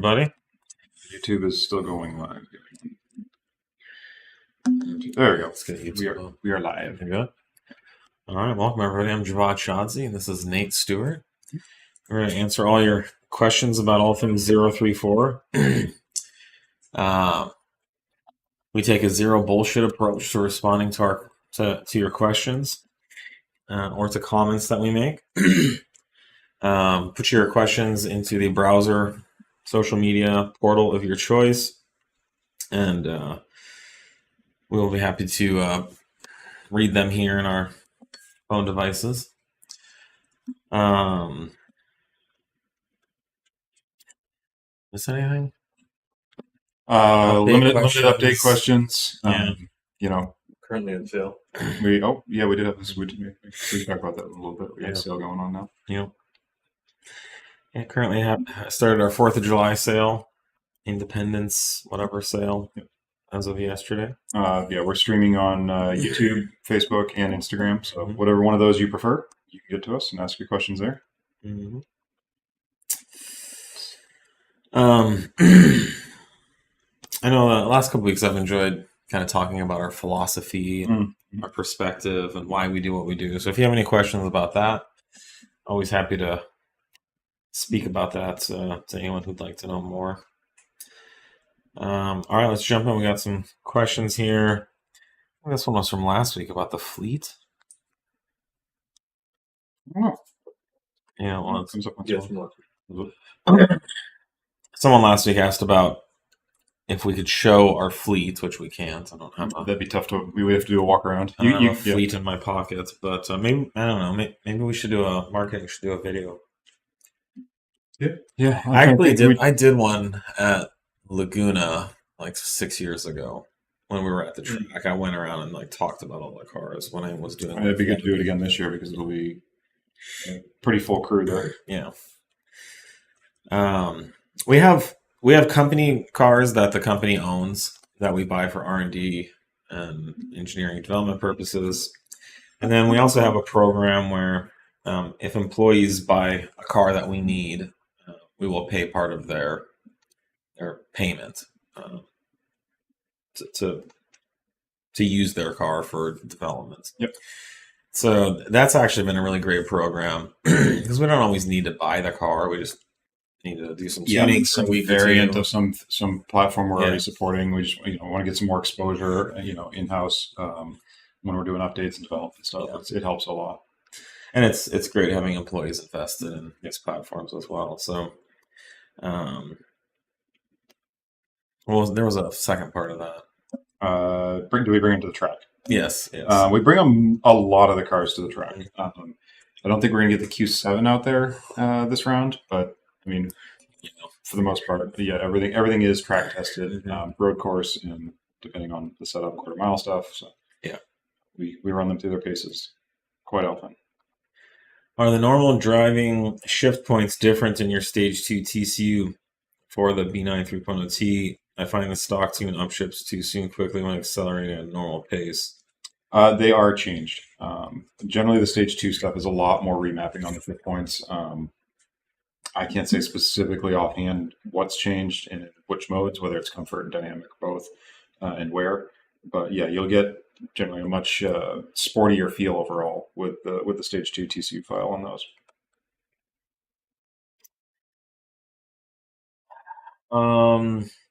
Buddy? YouTube is still going live. There we go. Let's get We are live. There you go. All right, welcome everybody. I'm Javad Shadzi, and this is Nate Stewart. We're going to answer all your questions about all things 034. We take a zero bullshit approach to responding to your questions or to comments that we make. Put your questions into the browser, social media portal of your choice, and we will be happy to read them here in our phone devices. Miss anything? Limited update questions. Yeah. Currently in sale. We did have this. We talk about that a little bit. We have a sale going on now. Yeah, currently have started our 4th of July sale, Independence, whatever sale, as of yesterday. We're streaming on YouTube, Facebook, and Instagram. So whatever one of those you prefer, you can get to us and ask your questions there. Mm-hmm. I know the last couple weeks I've enjoyed kind of talking about our philosophy and our perspective and why we do what we do. So if you have any questions about that, always happy to speak about that to anyone who'd like to know more. All right, let's jump in. We got some questions here. I think this one was from last week about the fleet. Oh. Yeah, well, comes up on someone last week asked about if we could show our fleet, which we can't. I don't have a, that'd be tough to. We would have to do a walk around. I don't have a fleet in my pocket, but maybe I don't know. Maybe we should do a marketing. Should do a video. Yeah. I did one at Laguna like 6 years ago when we were at the track. I went around and like talked about all the cars when I was doing. It'd be good to do it again this year because it'll be a pretty full crew there. Yeah. We have company cars that the company owns that we buy for R&D and engineering development purposes, and then we also have a program where if employees buy a car that we need, we will pay part of their payment to use their car for development. Yep. So that's actually been a really great program because we don't always need to buy the car. We just need to do some tuning. Some variant of some platform we're already supporting. We just want to get some more exposure, in-house when we're doing updates and development stuff. Yeah. It helps a lot. And it's great having employees invested in these platforms as well. So, there was a second part of that. Do we bring them to the track? Yes. We bring a lot of the cars to the track. I don't think we're going to get the Q7 out there this round, but I mean, for the most part, everything is track tested, road course, and depending on the setup, quarter mile stuff. So we run them through their paces quite often. Are the normal driving shift points different in your Stage 2 TCU for the B9 3.0T? I find the stock tune upshifts too soon quickly when accelerating at a normal pace. They are changed. Generally, the Stage 2 stuff is a lot more remapping on the shift points. I can't say specifically offhand what's changed and in which modes, whether it's comfort and dynamic, both, and where. But yeah, you'll get generally a much sportier feel overall with the Stage 2 TCU file on those.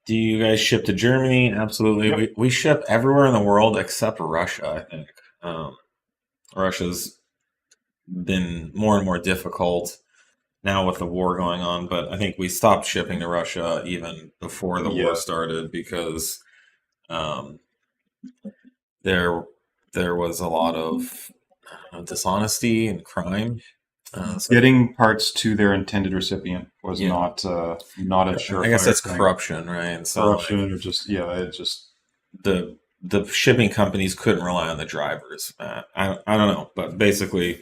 Do you guys ship to Germany? Absolutely. Yep. We ship everywhere in the world except Russia, I think. Russia's been more and more difficult now with the war going on, but I think we stopped shipping to Russia even before the war started because there was a lot of dishonesty and crime. Getting parts to their intended recipient was not a sure. I guess that's corruption, right? And so corruption, or just the shipping companies couldn't rely on the drivers. I don't know, but basically,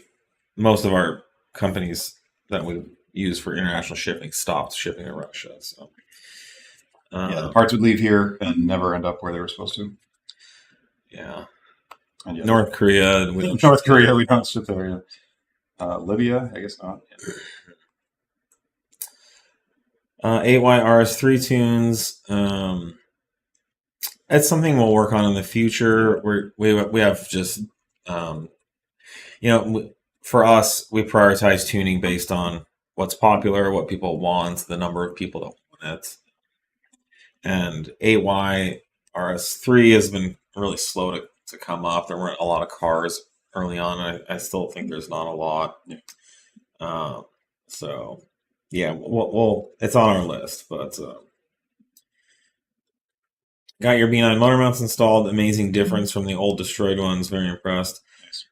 most of our companies that we use for international shipping stopped shipping to Russia. So the parts would leave here and never end up where they were supposed to. Yeah. And North Korea. We don't ship there. Yeah. Libya, I guess not. 8Y RS3 tunes. It's something we'll work on in the future. We have just for us, we prioritize tuning based on what's popular, what people want, the number of people that want it. And 8Y RS3 has been really slow to come up. There weren't a lot of cars early on. I still think there's not a lot. So yeah, we'll it's on our list, but got your B9 motor mounts installed. Amazing difference from the old destroyed ones. Very impressed.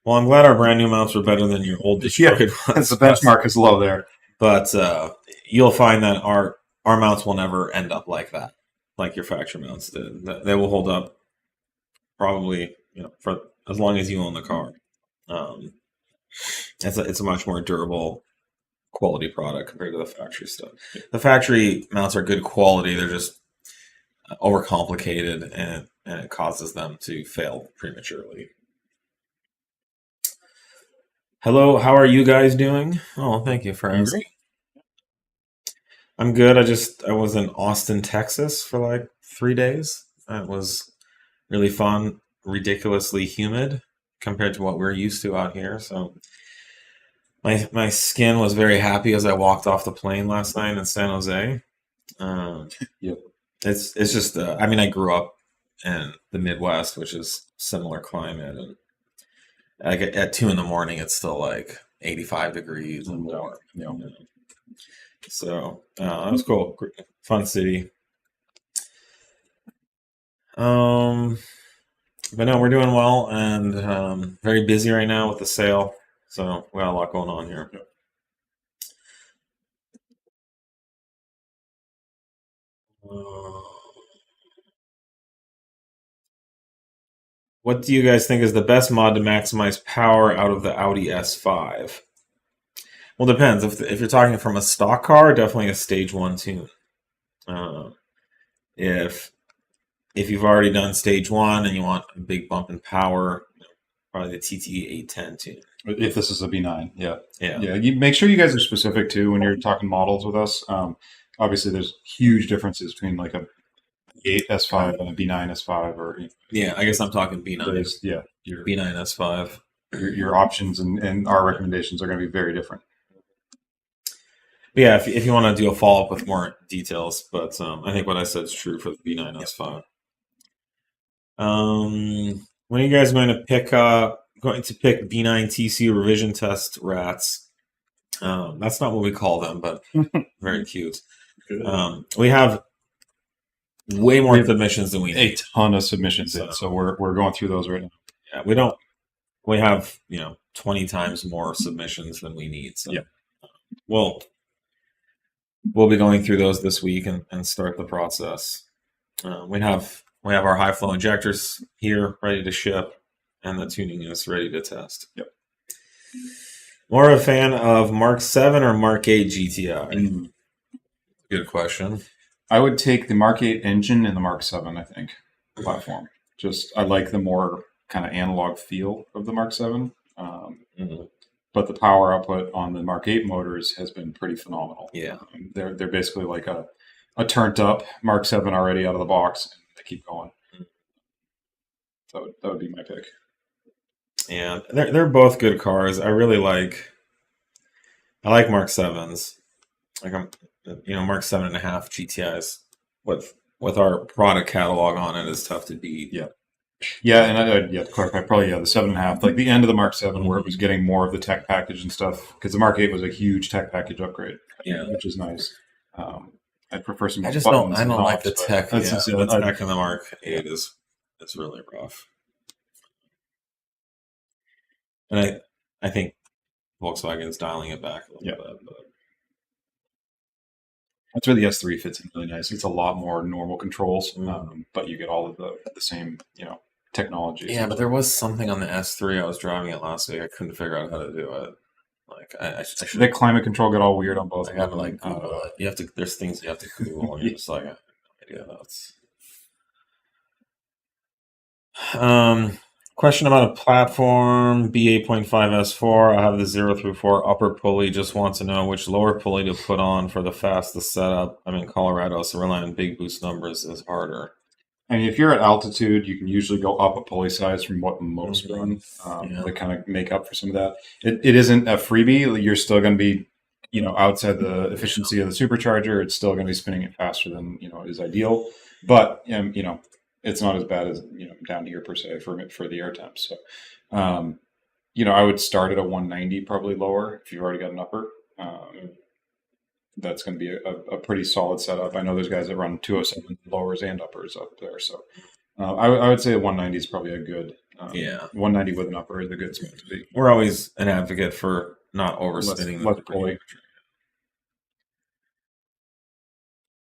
Well, I'm glad our brand new mounts were better than your old destroyed ones. The benchmark is low there. But you'll find that our mounts will never end up like that, like your factory mounts did. They will hold up probably for as long as you own the car. It's a much more durable quality product compared to the factory stuff. The factory mounts are good quality. They're just overcomplicated, and it causes them to fail prematurely. Hello, how are you guys doing? Oh, thank you for asking. I'm good. I was in Austin, Texas for like 3 days. That was really fun, ridiculously humid compared to what we're used to out here. So my skin was very happy as I walked off the plane last night in San Jose. Yep. It's just I grew up in the Midwest, which is similar climate, and like at 2 in the morning, it's still like 85 degrees and more. So that was cool. Fun city. But no, we're doing well and very busy right now with the sale. So we got a lot going on here. What do you guys think is the best mod to maximize power out of the Audi S5? Well, depends. If you're talking from a stock car, definitely a stage 1 tune. If you've already done stage 1 and you want a big bump in power, probably the TTE810 tune. If this is a B9, yeah. Yeah. You make sure you guys are specific too when you're talking models with us. Obviously, there's huge differences between like a 8 S5 and a B9 S5, or I guess I'm talking B9. Your B9 S5. Your options and our recommendations are going to be very different. But yeah, if you want to do a follow up with more details, but I think what I said is true for the B9 S5. When are you guys going to pick B9 TCU revision test rats? That's not what we call them, but very cute. We have way more submissions than we need. A ton of submissions so we're going through those right now. Yeah, we have 20 times more submissions than we need. So we'll be going through those this week and start the process. We have our high flow injectors here ready to ship, and the tuning is ready to test. Yep. More of a fan of Mark 7 or Mk8 GTI? Good question. I would take the Mark 8 engine and the Mark 7, I think, platform. I like the more kind of analog feel of the Mark 7. But the power output on the Mark 8 motors has been pretty phenomenal. Yeah. They're basically like a turned up Mark 7 already out of the box, and they keep going. So that would be my pick. Yeah, they're both good cars. I like Mark 7s. Like Mark 7.5 GTIs with our product catalog on it is tough to beat. Yeah, and to clarify, probably the 7.5, like the end of the Mark 7, where it was getting more of the tech package and stuff, because the Mark 8 was a huge tech package upgrade. Which is nice. I prefer some. I don't like the tech. The tech in the Mark 8 is really rough. And I think Volkswagen's dialing it back a little bit. But that's where the S3 fits in really nice. It's a lot more normal controls, but you get all of the same, technology. Yeah, but there was something on the S3. I was driving it last week. I couldn't figure out how to do it. Like I should. The climate control got all weird on both. I got to Google it. You have to. There's things you have to Google, and you're just like, I have no idea. Question about a platform B8.5 S4. I have the 0 through 4 upper pulley. Just want to know which lower pulley to put on for the fastest setup. I'm in Colorado, so relying on big boost numbers is harder. I mean, if you're at altitude, you can usually go up a pulley size from what most run. They kind of make up for some of that. It isn't a freebie. You're still going to be, outside the efficiency of the supercharger. It's still going to be spinning it faster than is ideal. But it's not as bad as down here per se for the air temps. So, I would start at a 190, probably lower if you've already got an upper. That's going to be a pretty solid setup. I know there's guys that run 207 lowers and uppers up there. So, I would say a 190 is probably a good. 190 with an upper is a good spot to be. We're always an advocate for not overspinning the pulley.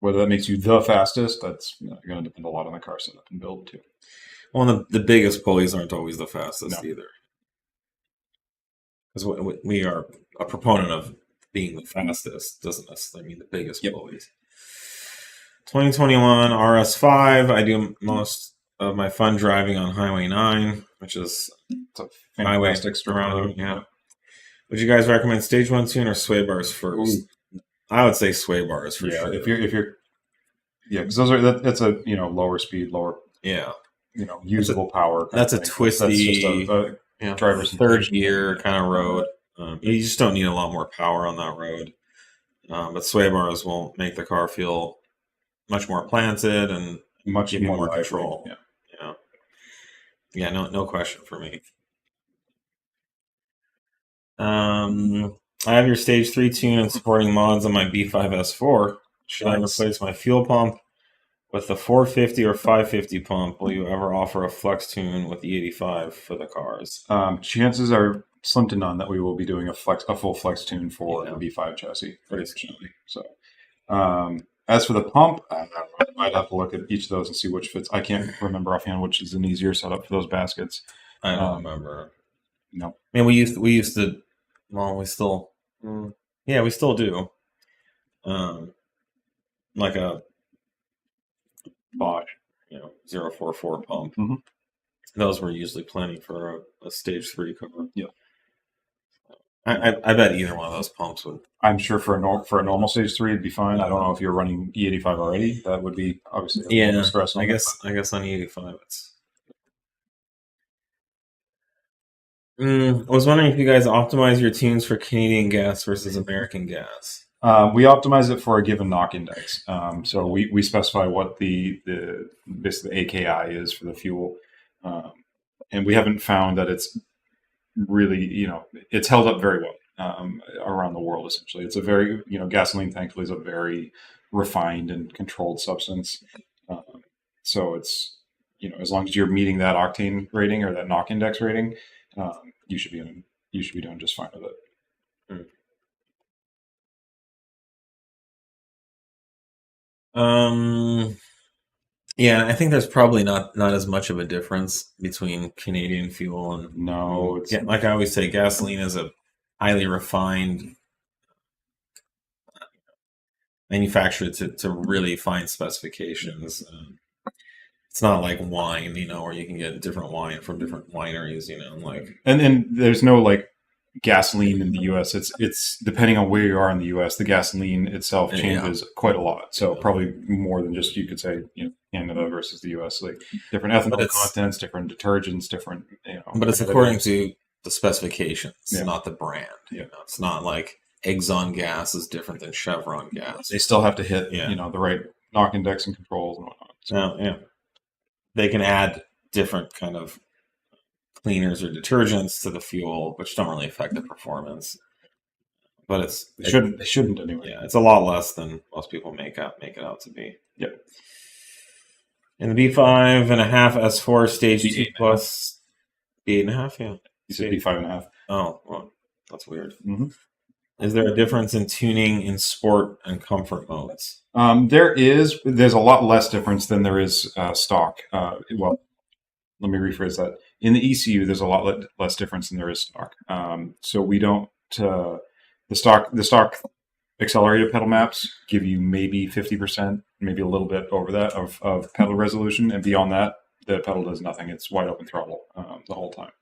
Whether that makes you the fastest, that's going to depend a lot on the car setup and build too. Well, the biggest pulleys aren't always the fastest either. Because we are a proponent of being the fastest, doesn't necessarily mean the biggest pulleys. 2021 RS5. I do most of my fun driving on Highway 9, which is a fantastic around. Yeah. Would you guys recommend stage 1 tune or sway bars first? Ooh. I would say sway bars for sure. If you're because that's a lower speed, lower usable power. That's a twisty that's just driver's third gear kind of road. You just don't need a lot more power on that road. But sway bars will make the car feel much more planted and much more control. Yeah. No question for me. I have your stage 3 tune and supporting mods on my B5 S4. Should I replace my fuel pump with the 450 or 550 pump? Will you ever offer a flex tune with the 85 for the cars? Chances are slim to none that we will be doing a full flex tune for the B5 chassis. So, as for the pump, I'd have to look at each of those and see which fits. I can't remember offhand which is an easier setup for those baskets. I don't remember. No, I mean, we used to. Well, we still. We still do. Like a Bosch, 044 pump. Mm-hmm. Those were usually plenty for a stage 3 car. Yeah. I bet either one of those pumps would. I'm sure for a normal stage 3 it'd be fine. I don't know if you're running E85 already. That would be obviously stressful. I guess on E85 it's. I was wondering if you guys optimize your tunes for Canadian gas versus American gas. We optimize it for a given knock index. So we specify what the AKI is for the fuel. And we haven't found that it's really, it's held up very well around the world, essentially. It's a very, gasoline, thankfully, is a very refined and controlled substance. So it's, as long as you're meeting that octane rating or that knock index rating, you should be doing just fine with it. I think there's probably not as much of a difference between Canadian fuel and like I always say, gasoline is a highly refined, manufactured to really fine specifications. It's not like wine, where you can get different wine from different wineries, and there's no gasoline in the U.S. It's depending on where you are in the U.S. The gasoline itself changes quite a lot. So probably more than just you could say Canada versus the U.S. Different ethanol contents, different detergents, different But it's according to the specifications, not the brand. It's not like Exxon gas is different than Chevron gas. They still have to hit the right knock index and controls and whatnot. So, they can add different kind of cleaners or detergents to the fuel, which don't really affect the performance. But they shouldn't anyway. Yeah, it's a lot less than most people make it out to be. Yep. In the B5.5 S4 stage 2 plus B8.5, yeah. You said B5.5. Oh, well, that's weird. Mm-hmm. Is there a difference in tuning in sport and comfort modes? There's a lot less difference than there is stock. Well, let me rephrase that. In the ECU, there's a lot less difference than there is stock. So we don't the stock accelerated pedal maps give you maybe 50%, maybe a little bit over that of pedal resolution, and beyond that, the pedal does nothing. It's wide open throttle the whole time.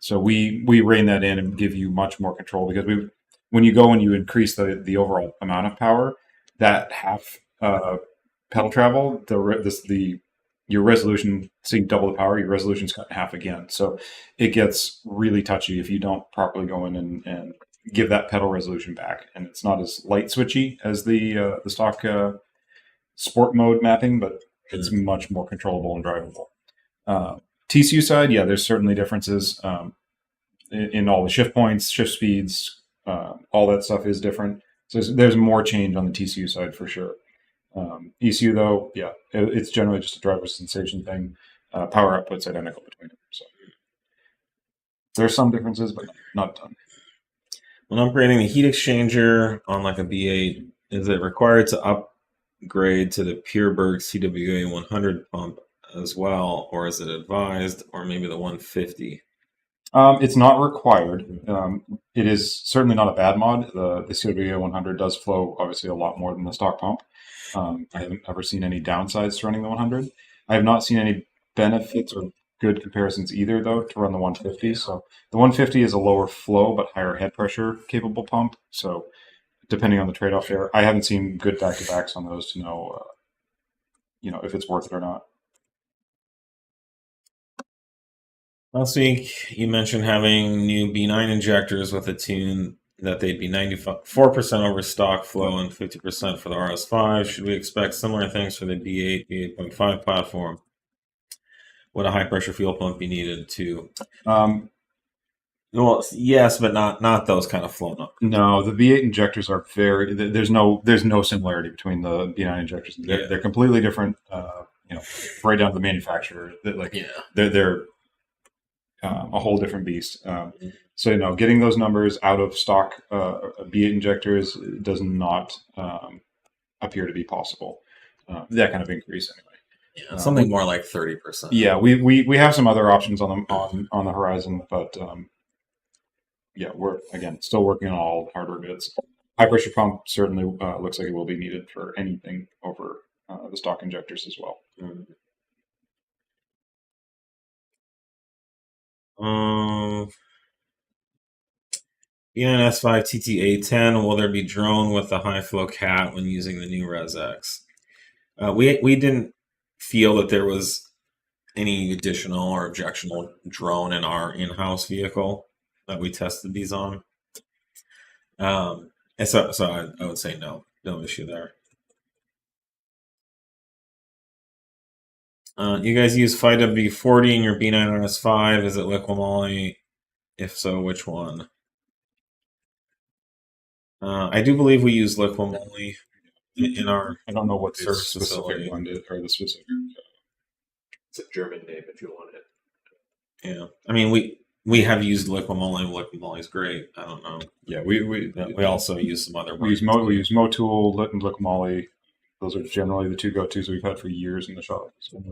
So we rein that in and give you much more control, because when you go and you increase the overall amount of power, that half pedal travel, your resolution, so you double the power, your resolution's cut in half again. So it gets really touchy if you don't properly go in and give that pedal resolution back. And it's not as light switchy as the stock sport mode mapping, but it's much more controllable and drivable. TCU side, yeah, there's certainly differences in all the shift points, shift speeds, all that stuff is different. So there's more change on the TCU side for sure. ECU though, yeah, it's generally just a driver sensation thing. Power output's identical between them. So there's some differences, but not a ton. When upgrading the heat exchanger on like a B8, is it required to upgrade to the Pierburg CWA100 pump as well, or is it advised, or maybe the 150? It's not required. It is certainly not a bad mod. The CWA100 does flow obviously a lot more than the stock pump. I haven't ever seen any downsides to running the 100. I have not seen any benefits or good comparisons either, though, to run the 150. So the 150 is a lower flow but higher head pressure capable pump. So depending on the trade-off there, I haven't seen good back-to-backs on those to know, if it's worth it or not. Last week, you mentioned having new B9 injectors with a tune that they'd be 94% over stock flow and 50% for the RS5. Should we expect similar things for the B8, B8.5 platform? Would a high-pressure fuel pump be needed too? Well, yes, but not those kind of flow numbers. No, the V8 injectors are very. There's no similarity between the B9 injectors. They're completely different. Right down to the manufacturer. They're a whole different beast. So getting those numbers out of stock B8 injectors does not appear to be possible. That kind of increase anyway. Yeah, something more like 30%. Yeah, we have some other options on the horizon, but we're again still working on all hardware bits. High pressure pump certainly looks like it will be needed for anything over the stock injectors as well. B9 S5 TTE810, will there be drone with the high flow cat when using the new Res X? We didn't feel that there was any additional or objectionable drone in our in-house vehicle that we tested these on. And so I would say no issue there. You guys use FiWB40 in your B9 RS5. Is it liquimoly? If so, which one? I do believe we use liquimoly in our. I don't know what the service specific facility. one is, or the specific. It's a German name if you want it. Yeah, I mean we have used liquimoly. Liquimoly is great. I don't know. Yeah, we also use some other. We use Motul, Lit, and liquimoly. Those are generally the two go-tos we've had for years in the shop. So.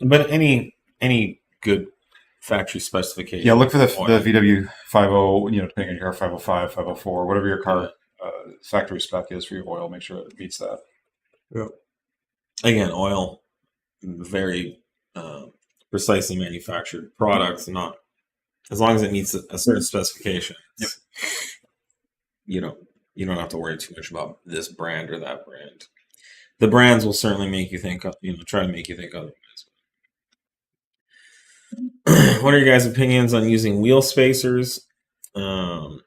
But any good factory specification. Yeah, look for the VW50, depending on your car, 505, 504, whatever your car factory spec is for your oil, make sure it meets that. Yeah. Again, oil, very precisely manufactured products, not as long as it meets a certain specification. Yep. You don't have to worry too much about this brand or that brand. The brands will certainly make you think, try to make you think otherwise. What are your guys' opinions on using wheel spacers? No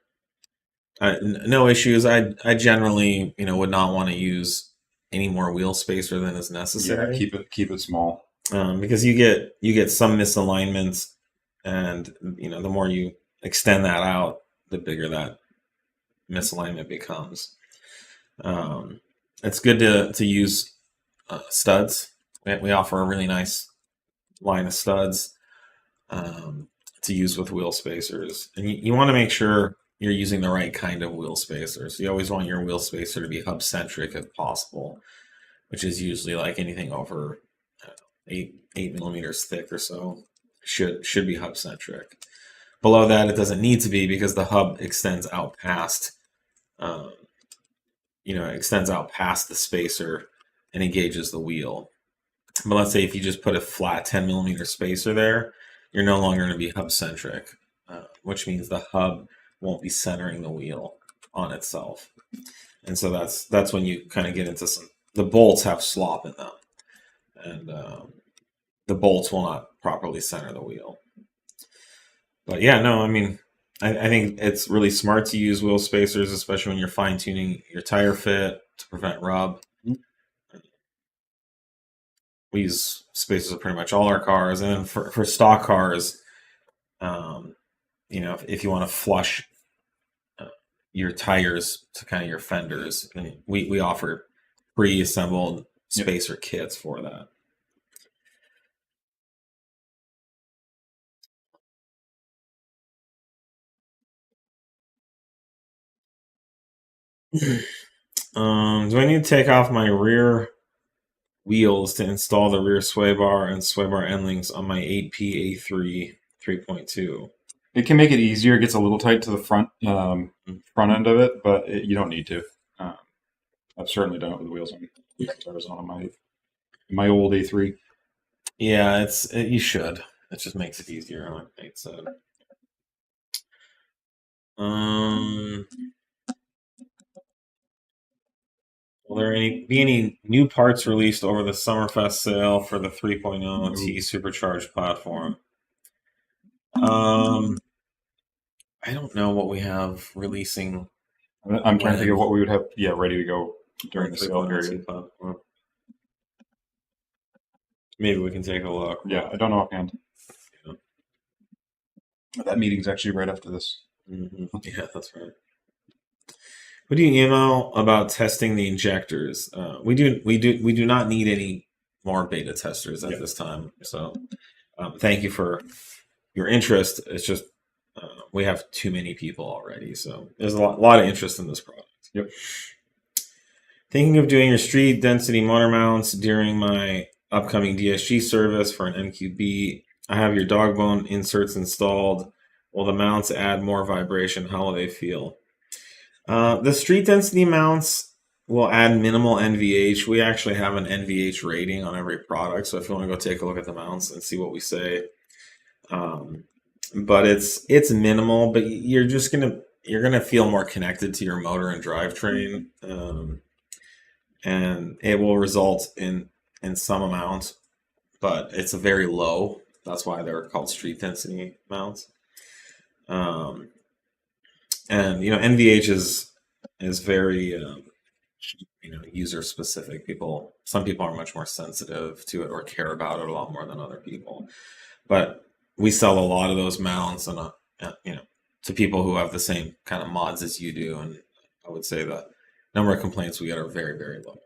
issues. I generally, would not want to use any more wheel spacer than is necessary. Yeah, keep it small. Because you get some misalignments, and the more you extend that out, the bigger that misalignment becomes. It's good to use studs. We offer a really nice line of studs to use with wheel spacers, and you want to make sure you're using the right kind of wheel spacer. So you always want your wheel spacer to be hub centric if possible, which is usually like anything over 8 millimeters thick or so should be hub centric. Below that, it doesn't need to be because the hub extends out past. Extends out past the spacer and engages the wheel. But let's say if you just put a flat 10 millimeter spacer there, you're no longer going to be hub centric, which means the hub won't be centering the wheel on itself. And so that's when you kind of get into the bolts have slop in them, and the bolts will not properly center the wheel. But yeah, no, I mean, I think it's really smart to use wheel spacers, especially when you're fine tuning your tire fit to prevent rub. We use spacers on pretty much all our cars, and then for stock cars, you know, if you want to flush your tires to kind of your fenders, and we offer pre-assembled spacer kits for that. Do I need to take off my rear wheels to install the rear sway bar and sway bar end links on my 8P A3 3.2? It can make it easier. It gets a little tight to the front end of it, but you don't need to. I've certainly done it with wheels on my old A3. Yeah, you should. It just makes it easier, like Nate said. Will there be any new parts released over the Summerfest sale for the 3.0 T Supercharged platform? I don't know what we have releasing. I'm trying to think of what we would have, ready to go during the sale period. Maybe we can take a look. Yeah, I don't know offhand. Yeah. That meeting's actually right after this. Yeah, that's right. What do you email about testing the injectors? We do not need any more beta testers at this time. So thank you for your interest. It's just we have too many people already, so there's a lot of interest in this product. Yep. Thinking of doing your street density motor mounts during my upcoming DSG service for an MQB. I have your dogbone inserts installed. Will the mounts add more vibration? How will they feel? The street density mounts will add minimal NVH. We actually have an NVH rating on every product, so if you want to go take a look at the mounts and see what we say. But it's minimal, but you're gonna feel more connected to your motor and drivetrain, and it will result in some amount, but it's a very low. That's why they're called street density mounts. And NVH is very user specific. Some people are much more sensitive to it or care about it a lot more than other people. But we sell a lot of those mounts, and to people who have the same kind of mods as you do. And I would say the number of complaints we get are very, very low.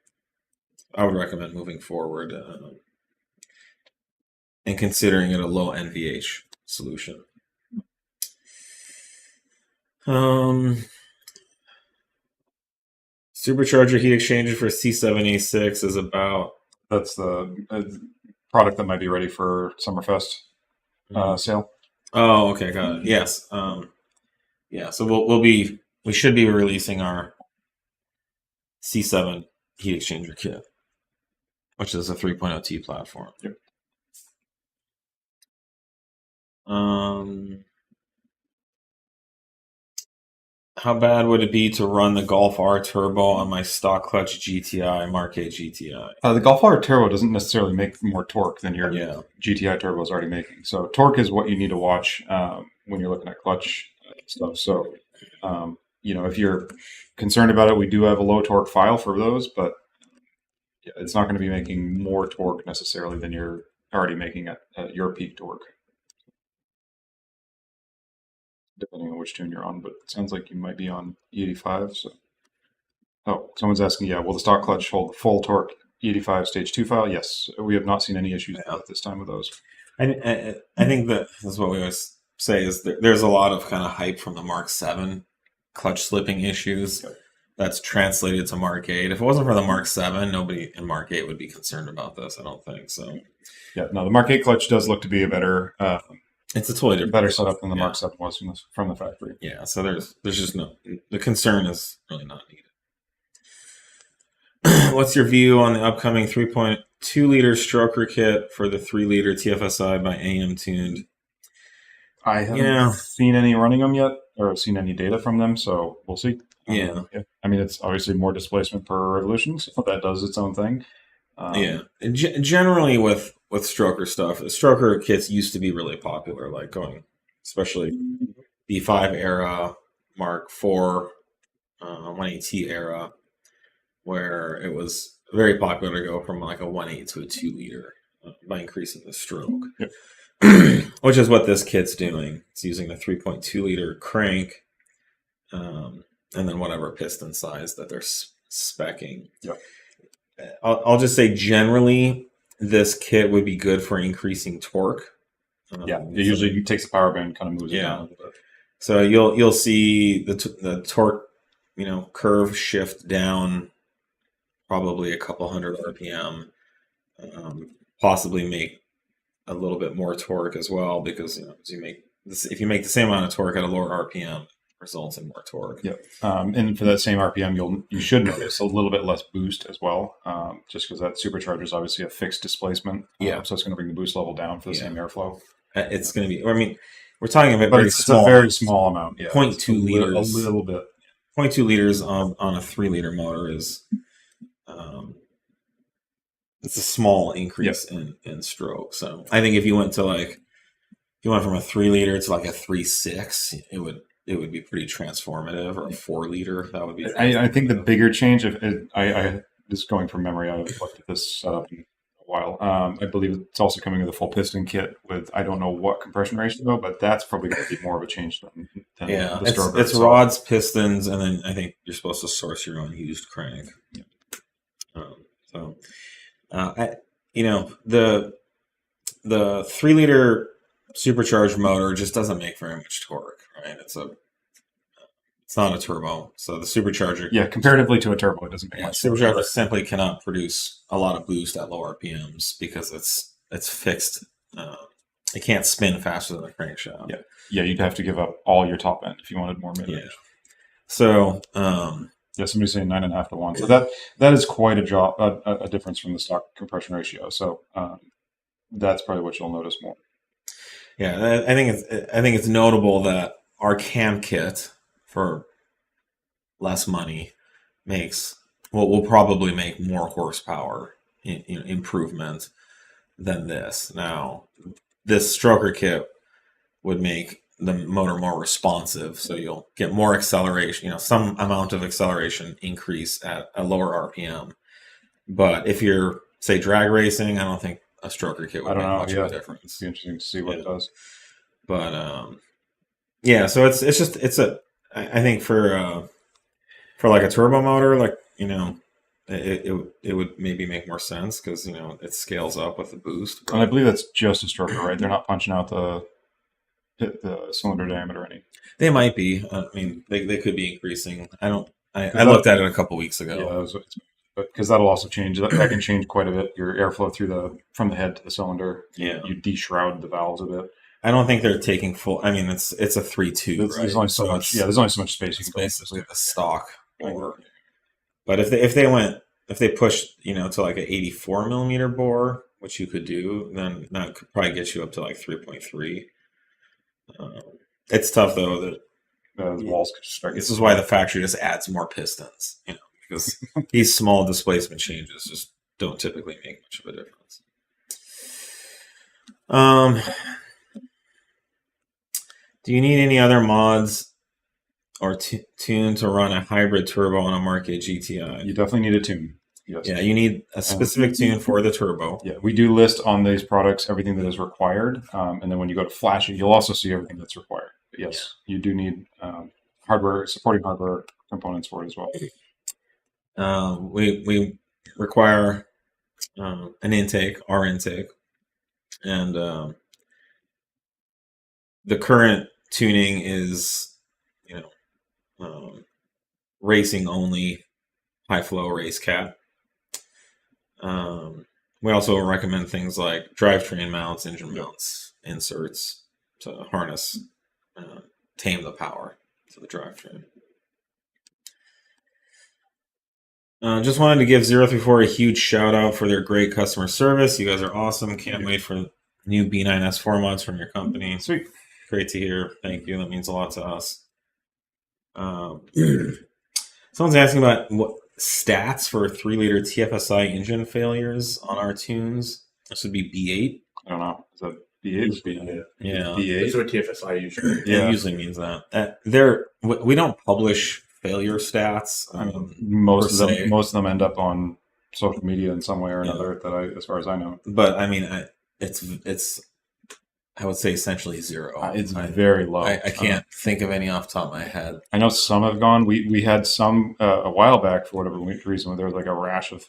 I would recommend moving forward and considering it a low NVH solution. Supercharger heat exchanger for C7 A6 is about. That's the product that might be ready for Summerfest sale. Oh, okay, got it. Yes. Yeah. So we should be releasing our C7 heat exchanger kit, which is a 3.0 T platform. Yep. How bad would it be to run the Golf R Turbo on my stock clutch GTI, Mk8 GTI? The Golf R Turbo doesn't necessarily make more torque than your GTI Turbo is already making. So torque is what you need to watch when you're looking at clutch stuff. So, if you're concerned about it, we do have a low torque file for those, but it's not going to be making more torque necessarily than you're already making at your peak torque, depending on which tune you're on, but it sounds like you might be on E85. So, someone's asking, will the stock clutch hold the full torque E85 stage 2 file? Yes, we have not seen any issues at this time with those. I think that is what we always say is there's a lot of kind of hype from the Mark 7 clutch slipping issues that's translated to Mark 8. If it wasn't for the Mark 7, nobody in Mark 8 would be concerned about this, I don't think. So, the Mark 8 clutch does look to be a better... it's a totally better setup than the Mark 7 was from the factory. Yeah, so there's just the concern is really not needed. What's your view on the upcoming 3.0 2-liter stroker kit for the 3-liter TFSI by AMTuned. I haven't seen any running them yet, or seen any data from them, so we'll see. Yeah. I mean, it's obviously more displacement per revolution, so that does its own thing. Generally with stroker stuff, stroker kits used to be really popular, like going, especially B5 era, Mark IV, 180 era, where it was very popular to go from like a 1.8 to a 2-liter by increasing the stroke. Yep. Which is what this kit's doing. It's using the 3.2-liter crank, and then whatever piston size that they're speccing. Yep. I'll just say generally, this kit would be good for increasing torque. It usually takes the power band, kind of moves it down a little bit. So you'll see the torque, curve shift down probably a couple hundred RPM, possibly make a little bit more torque as well, because if you make the same amount of torque at a lower RPM, it results in more torque. Yep. And for that same RPM, you should notice a little bit less boost as well, just because that supercharger is obviously a fixed displacement. So it's going to bring the boost level down for the same airflow. It's going to be. I mean, we're talking about it's a very small amount. Yeah, 0.2 liters. A little bit. 0.2 liters on a 3-liter motor is. It's a small increase in stroke. So I think if you went from a 3-liter to like a 3.6, it would be pretty transformative, or a 4-liter. That would be. I think the bigger change, I just going from memory, I looked at this setup in a while. I believe it's also coming with a full piston kit with, I don't know what compression ratio, but that's probably going to be more of a change than the stroker. It's rods, pistons, and then I think you're supposed to source your own used crank. Yeah. The 3-liter supercharged motor just doesn't make very much torque, right? It's not a turbo, so the supercharger, comparatively to a turbo, it doesn't make much. Supercharger simply cannot produce a lot of boost at low RPMs because it's fixed. It can't spin faster than a crankshaft. You'd have to give up all your top end if you wanted more mid range. Yeah. So. Somebody's saying 9.5 to 1. So that is quite a difference from the stock compression ratio. So that's probably what you'll notice more. Yeah, I think it's notable that our cam kit for less money will probably make more horsepower improvement than this. Now, this stroker kit would make the motor more responsive, so you'll get more acceleration, some amount of acceleration increase at a lower RPM. But if you're, say, drag racing, I don't think a stroker kit would make much of a difference. It'd be interesting to see what it does. But so I think for like a turbo motor, like it would maybe make more sense because it scales up with the boost. And I believe that's just a stroker, right? They're not punching out the cylinder diameter any. They might be. I mean, they could be increasing. I looked at it a couple weeks ago. But because that'll also change. That can change quite a bit. Your airflow from the head to the cylinder. Yeah, you de-shroud the valves a bit. I don't think they're taking full. I mean, it's a 3.2. Right? There's only so much. There's only so much space. It's basically the stock. But if they pushed to like an 84 millimeter bore, which you could do, then that could probably get you up to like 3.3. It's tough though that the walls could start. This is why the factory just adds more pistons, because these small displacement changes just don't typically make much of a difference. Do you need any other mods or tune to run a hybrid turbo on a Mk8 GTI? You definitely need a tune. Yes. Yeah, you need a specific tune for the turbo. Yeah, we do list on these products everything that is required, and then when you go to flash it, you'll also see everything that's required. But yes, you do need supporting hardware components for it as well. We require an intake, our intake, and the current tuning is, racing only, high flow race cat. We also recommend things like drivetrain mounts, engine mounts, inserts to harness, tame the power to the drivetrain. Just wanted to give 034 a huge shout out for their great customer service. You guys are awesome. Can't wait for new B9 S4 mods from your company. Sweet. Great to hear. Thank you. That means a lot to us. Someone's asking about what stats for 3-liter TFSI engine failures on our tunes. This would be B8. I don't know. Is that B8 or B9? Yeah. B8. That's what TFSI usually. It usually means that. We don't publish failure stats. Most of them end up on social media in some way or another. As far as I know. But I mean, it's I would say essentially zero. It's very low. I can't think of any off the top of my head. I know some have gone. We had some a while back for whatever reason where there was like a rash of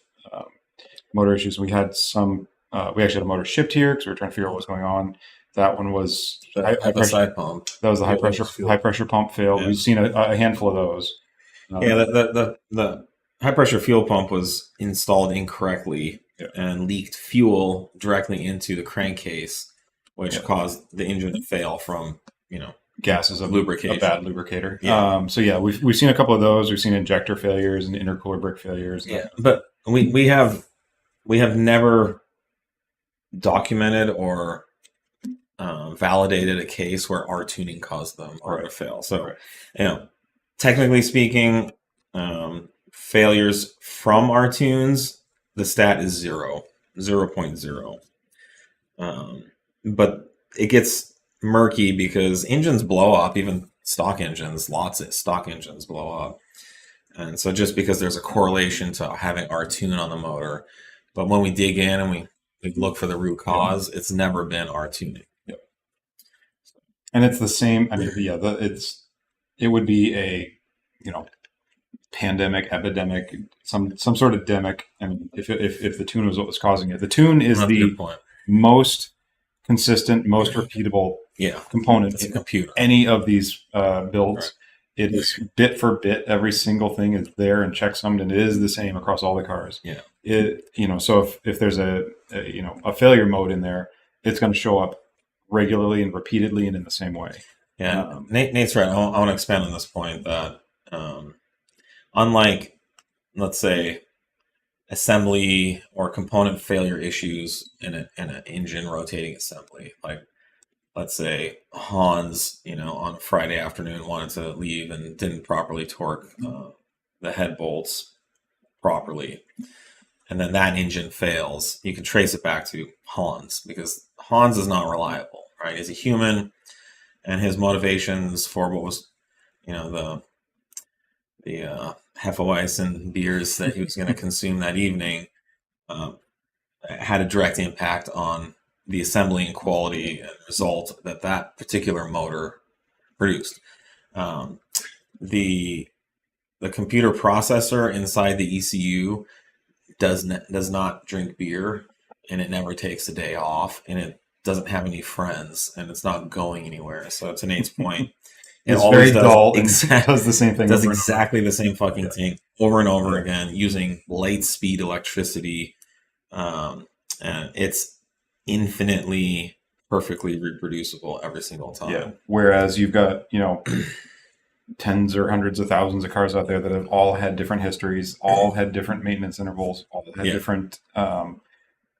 motor issues. We had some. We actually had a motor shipped here because we were trying to figure out what was going on. That one was the high pressure pump. That was the high pressure pump fail. Yeah. We've seen a handful of those. The high pressure fuel pump was installed incorrectly and leaked fuel directly into the crankcase, which caused the engine to fail from gases of lubrication, a bad lubricator. Yeah. So we've seen a couple of those. We've seen injector failures and intercooler brick failures. But we have never documented or validated a case where our tuning caused them to fail. So, technically speaking, failures from our tunes, the stat is 0.0. But it gets murky because engines blow up, even stock engines, lots of stock engines blow up. And so just because there's a correlation to having our tune on the motor, but when we dig in and we look for the root cause, it's never been our tuning. Yep. And it's the same. I mean, it would be a, pandemic, epidemic, some sort of demic. I mean, if the tune was what was causing it, the tune is the most consistent, most repeatable component in computer. Any of these builds. Right. It is bit for bit. Every single thing is there and checksummed, and it is the same across all the cars. Yeah. So if there's a failure mode in there, it's going to show up regularly and repeatedly and in the same way. Yeah. Nate's right. I want to expand on this point that unlike, let's say, assembly or component failure issues in an engine rotating assembly, like let's say Hans, on a Friday afternoon wanted to leave and didn't properly torque the head bolts properly, and then that engine fails, you can trace it back to Hans because Hans is not reliable, right? He's a human, and his motivations for what was, the Hefeweizen beers that he was going to consume that evening had a direct impact on the assembly and quality and result that particular motor produced. The computer processor inside the ECU does not drink beer, and it never takes a day off, and it doesn't have any friends, and it's not going anywhere. So to Nate's point, it's very dull. Does the same thing. Does exactly the same fucking thing over and over again using light speed electricity, and it's infinitely perfectly reproducible every single time. Yeah. Whereas you've got tens or hundreds of thousands of cars out there that have all had different histories, all had different maintenance intervals, all had different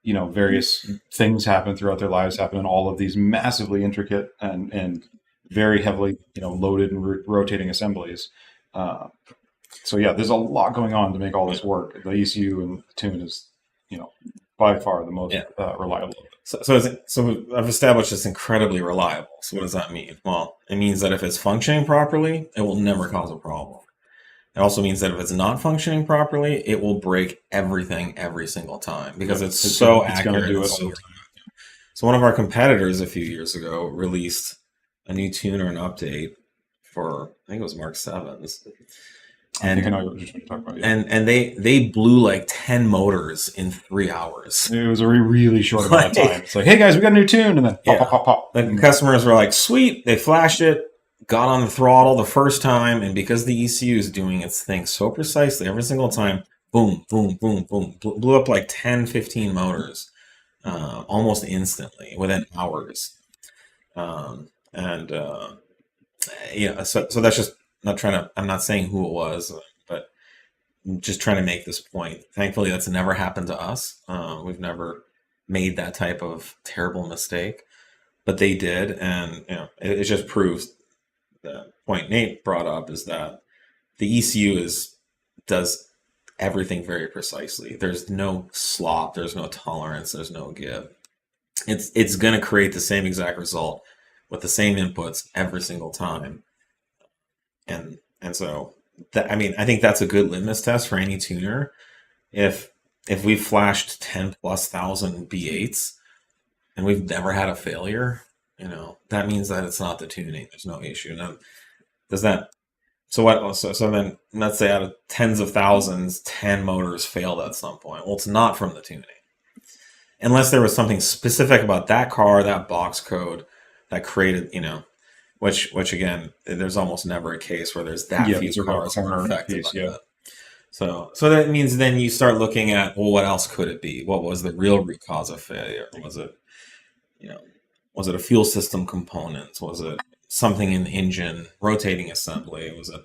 various things happen throughout their lives, happen in all of these massively intricate and very heavily loaded and rotating assemblies. There's a lot going on to make all this work. The ECU and the tune is by far the most reliable. So I've established it's incredibly reliable. So what does that mean? Well, it means that if it's functioning properly, it will never cause a problem. It also means that if it's not functioning properly, it will break everything every single time because it's so accurate. Do it all the time. So one of our competitors a few years ago released a new tune or an update for, I think it was Mark 7s. I think I know what you're trying to talk about. Yeah. And they blew like 10 motors in 3 hours. It was a really short amount of time. It's like, hey guys, we got a new tune, and then pop. The customers were like, sweet, they flashed it, got on the throttle the first time, and because the ECU is doing its thing so precisely every single time, boom, boom, boom, boom, blew up like 10, 15 motors almost instantly within hours. So that's just I'm not saying who it was, but just trying to make this point. Thankfully, that's never happened to us. We've never made that type of terrible mistake, but they did, and it just proves the point Nate brought up is that the ECU does everything very precisely. There's no slop, there's no tolerance, there's no give. It's going to create the same exact result with the same inputs every single time, and so that, I mean, I think that's a good litmus test for any tuner. If we've flashed 10,000+ B8s and we've never had a failure, that means that it's not the tuning. There's no issue. Now, does that? So what? So then let's say out of tens of thousands, 10 motors failed at some point. Well, it's not from the tuning, unless there was something specific about that car, that box code that created, which again, there's almost never a case where there's that few cars that are affected by that. So that means then you start looking at, well, what else could it be? What was the real root cause of failure? Was it, was it a fuel system component? Was it something in the engine, rotating assembly? Was it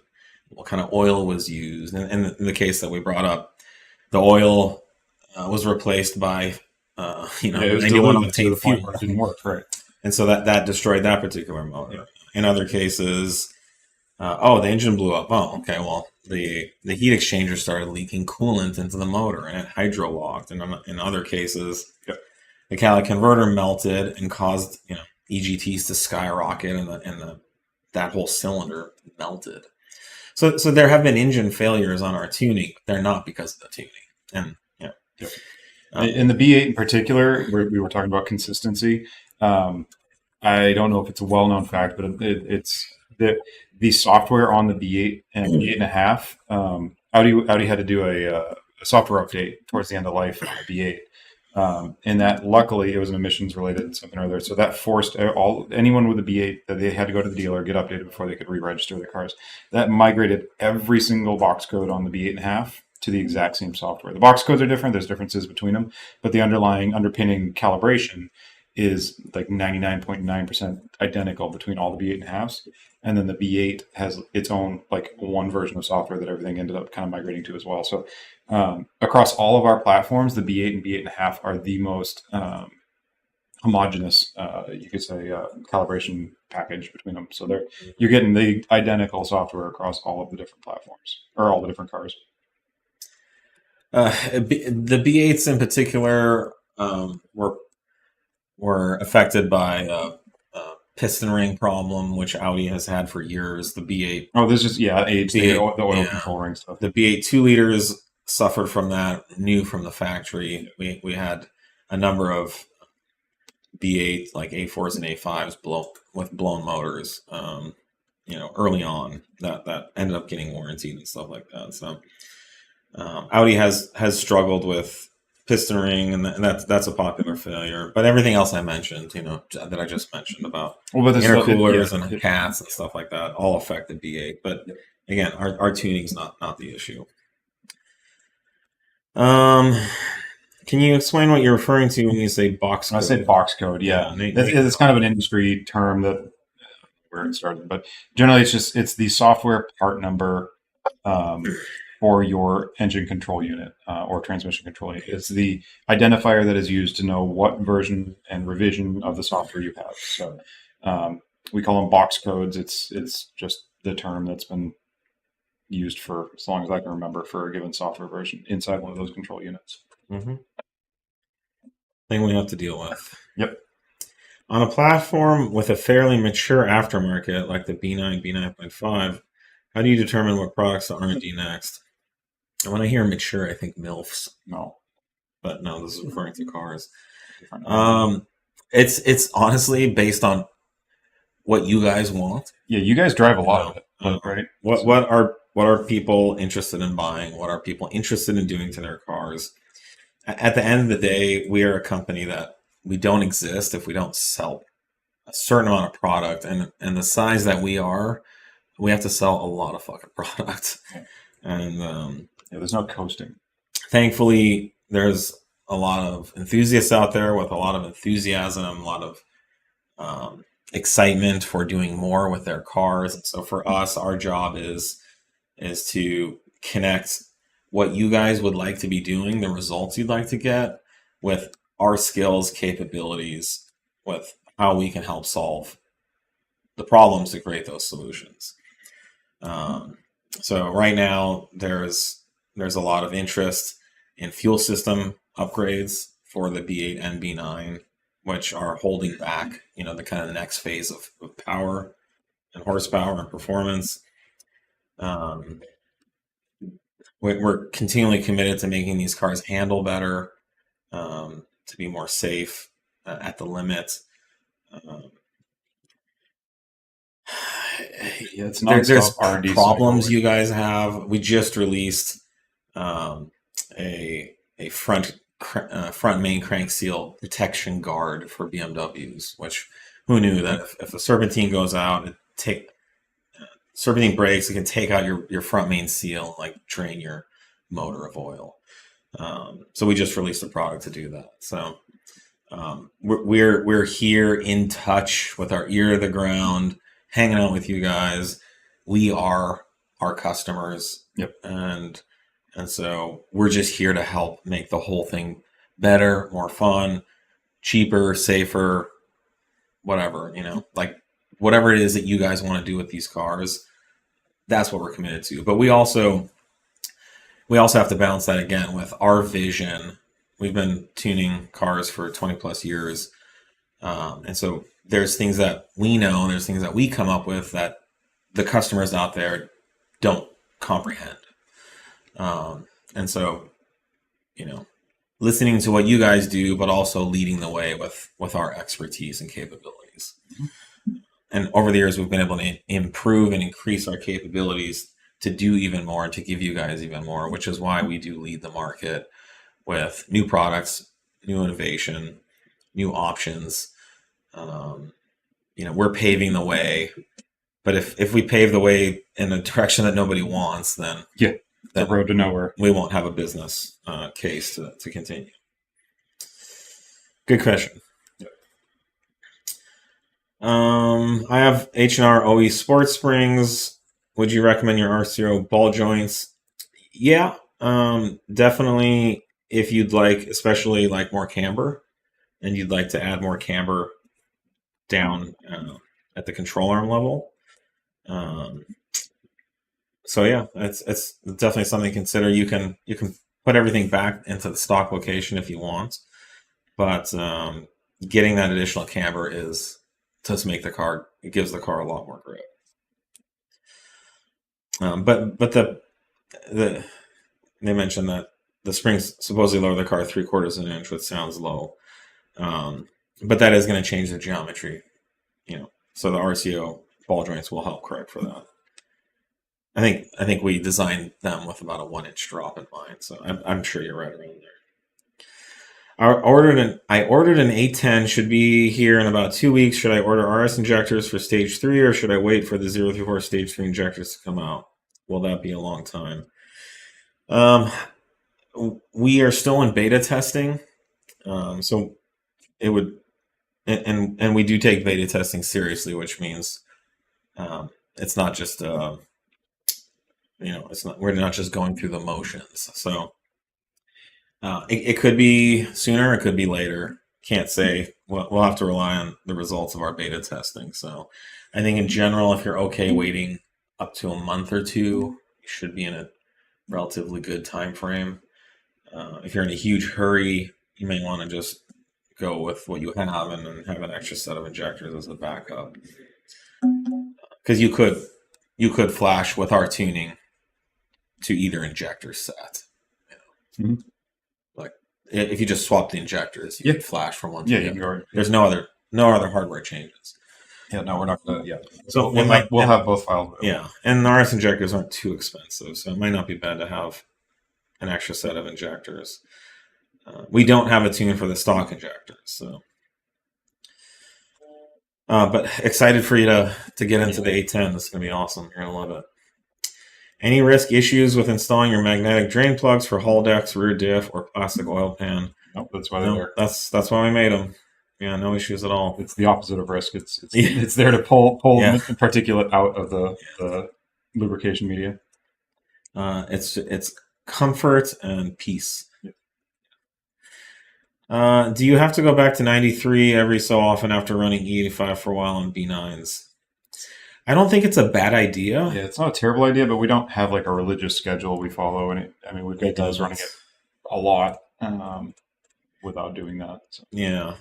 what kind of oil was used? And in the case that we brought up, the oil was replaced by, it was 91 diluted to the point fuel. where it didn't work, right? And so that destroyed that particular motor. In other cases, the engine blew up. Oh, okay. Well, the heat exchanger started leaking coolant into the motor, and it hydrolocked. And in other cases, the catalytic converter melted and caused EGTs to skyrocket, and that whole cylinder melted. So there have been engine failures on our tuning, but they're not because of the tuning. And in the B8 in particular, we were talking about consistency. I don't know if it's a well-known fact, but it's the software on the B8 and B8.5. Audi had to do a software update towards the end of life on the B8, and that luckily it was an emissions related something or other. So that forced anyone with a B8 that they had to go to the dealer, get updated before they could re-register their cars. That migrated every single box code on the B8.5 to the exact same software. The box codes are different. There's differences between them, but the underpinning calibration is like 99.9% identical between all the B8.5s. And then the B8 has its own like one version of software that everything ended up kind of migrating to as well. So across all of our platforms, the B8 and B8.5 are the most homogeneous, you could say, calibration package between them. So you're getting the identical software across all of the different platforms or all the different cars. The B8s in particular were affected by a piston ring problem, which Audi has had for years. The B8. Oh, this is age, the oil control ring stuff. The B8 2 liters suffered from that, new from the factory. We had a number of B8 like A4s and A5s with blown motors. Early on that ended up getting warranted and stuff like that. So Audi has struggled with piston ring, and that's a popular failure. But everything else I mentioned, that I just mentioned about intercoolers and cats and stuff like that, all affect the B8. But again, our tuning's not the issue. Can you explain what you're referring to when you say box code? I say box code, yeah. It's kind of an industry term that where it started, but generally it's the software part number for your engine control unit or transmission control unit. It's the identifier that is used to know what version and revision of the software you have. So we call them box codes. It's just the term that's been used for as long as I can remember for a given software version inside one of those control units. Mm-hmm. Thing we have to deal with. Yep. On a platform with a fairly mature aftermarket like the B9, B9.5, how do you determine what products to R&D next? And when I hear mature, I think MILFs. No. But no, this is referring to cars. It's honestly based on what you guys want. Yeah, you guys drive a lot of it, right? What are people interested in buying? What are people interested in doing to their cars? At the end of the day, we are a company that we don't exist if we don't sell a certain amount of product. And the size that we are, we have to sell a lot of fucking product. And there's no coasting. Thankfully, there's a lot of enthusiasts out there with a lot of enthusiasm, a lot of excitement for doing more with their cars. And so for us, our job is to connect what you guys would like to be doing, the results you'd like to get with our skills, capabilities, with how we can help solve the problems to create those solutions. So right now there's a lot of interest in fuel system upgrades for the B8 and B9, which are holding back, the kind of the next phase of power and horsepower and performance. We're continually committed to making these cars handle better, to be more safe at the limit. Yeah, it's there's R&D problems cycle. you guys have. We just released a front main crank seal protection guard for BMWs, which who knew that if the serpentine goes out, serpentine breaks, it can take out your front main seal, like drain your motor of oil. So we just released a product to do that. So we're here in touch with our ear to the ground, hanging out with you guys. We are our customers. Yep. And so we're just here to help make the whole thing better, more fun, cheaper, safer, whatever, like whatever it is that you guys want to do with these cars, that's what we're committed to. But we also have to balance that again with our vision. We've been tuning cars for 20 plus years. And so there's things that we know, and there's things that we come up with that the customers out there don't comprehend. And so, listening to what you guys do, but also leading the way with our expertise and capabilities. Mm-hmm. And over the years, we've been able to improve and increase our capabilities to do even more, to give you guys even more, which is why we do lead the market with new products, new innovation, new options. We're paving the way, but if we pave the way in a direction that nobody wants, then the road to nowhere. We won't have a business case to continue. Good question. I have H&R OE Sport Springs. Would you recommend your R0 ball joints? Yeah, definitely. If you'd like, especially like more camber, and you'd like to add more camber down at the control arm level. So yeah, it's definitely something to consider. You can put everything back into the stock location if you want, but getting that additional camber does make the car, it gives the car a lot more grip. But they mentioned that the springs supposedly lower the car 3/4 of an inch, which sounds low, but that is going to change the geometry, So the RCO ball joints will help correct for that. I think we designed them with about a 1-inch drop in mind, so I'm sure you're right around there. I ordered an A10, should be here in about 2 weeks. Should I order RS injectors for stage 3, or should I wait for the 034 stage 3 injectors to come out? Will that be a long time? We are still in beta testing, so it would, and we do take beta testing seriously, which means it's not just we're not just going through the motions. So it could be sooner, it could be later. Can't say. We'll have to rely on the results of our beta testing. So I think in general, if you're okay waiting up to a month or two, you should be in a relatively good time frame. If you're in a huge hurry, you may want to just go with what you have and then have an extra set of injectors as a backup. Because you could flash with our tuning to either injector set. Mm-hmm. Like if you just swap the injectors, you can flash from one to the other. There's no other hardware changes. Yeah, no, we're not gonna. Yeah, so we'll have both files. Yeah, and the RS injectors aren't too expensive, so it might not be bad to have an extra set of injectors. We don't have a tune for the stock injectors, so. But excited for you to get into the A10. This is gonna be awesome. You're gonna love it. Any risk issues with installing your magnetic drain plugs for haldex, rear diff, or plastic oil pan? Nope, that's why they're there. That's why we made them. Yeah, no issues at all. It's the opposite of risk. It's there to pull particulate out of the lubrication media. It's comfort and peace. Yeah. Do you have to go back to 93 every so often after running E85 for a while on B9s? I don't think it's a bad idea. Yeah, it's not a terrible idea, but we don't have like a religious schedule we follow, and we've got guys running it a lot without doing that. So. Yeah,